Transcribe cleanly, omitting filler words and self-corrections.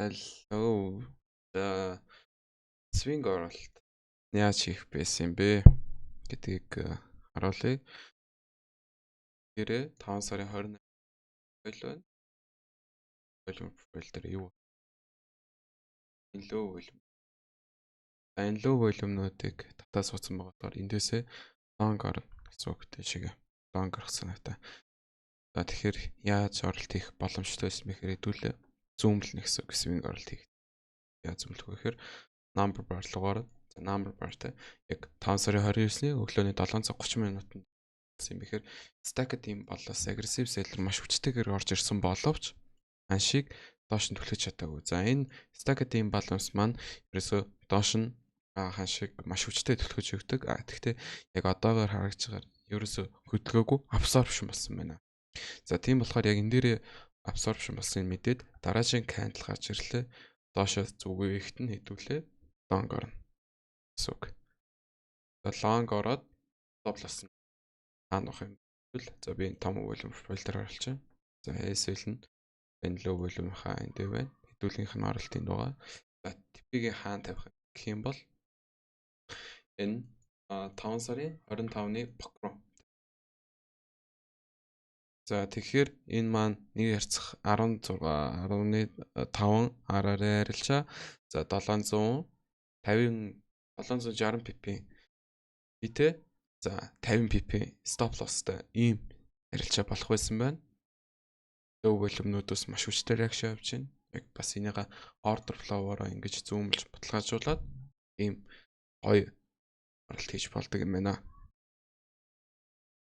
Hello. За swing оролт яаж хийх байсан юм бэ гэдгийг харуулъя. Тэрэ 5 сарын 28 профайл байна. Профайл дээр юу? Энэ лөө волюмнуудыг татаа суудсан байгаа болохоор эндээсээ long орно гэсэн үгтэй шиг long гаргасан надаа. За тэгэхээр яаж оролт хийх боломжтой байсан бэхээр хэдүүлээ зүүмлэнэ гэсэн үг swing оролт хийх. Яаж зүүмлэх вэ гэхээр number bar руугаар number bar-тай яг 5 сарын 29-ний өглөөний 7:30 минутанд юм бэхээр stack team болоос aggressive seller маш хүчтэйгээр орж ирсэн боловч аншиг доош нь түлхэж чадаагүй. За энэ stack team balance маань ерөөсөө доош нь ханшиг маш хүчтэй түлхэж өгдөг. Тэгэхдээ яг одоогоор харагдж байгаа ерөөсөө хөдөлгөөгүй absorption болсон байна. За тийм болохоор яг энэ дээрээ absorption болсон мэдээд дараагийн candle гарч ирлээ. Доошоо зүгөө ихт нь хэдүүлээ long орно. гэсэн үг. За long ороод stop loss нь хаанах юм бол за би энэ том volume profile дээр оруулчих. За SL нь энэ low volume хаа энэ дээр байна. Хэдүүлгийнх нь оролтын дугаа. За TP-ийн хаан тавих гэх юм бол энэ 5 сарын 25-ны Покро. За тэгэхээр энэ маань нэг ярцах 16 10.5 араараа арилжаа. За 760 pp битээ. За 50 pp stop lossтай ийм арилжаа болох байсан байна. Low volume-нуудаас маш хүчтэй reaction авч байна. Яг бас энийга order flow-ороо ингэж зүүмлж баталгаажуулаад ийм гоё оролт хийж болдог юм байна.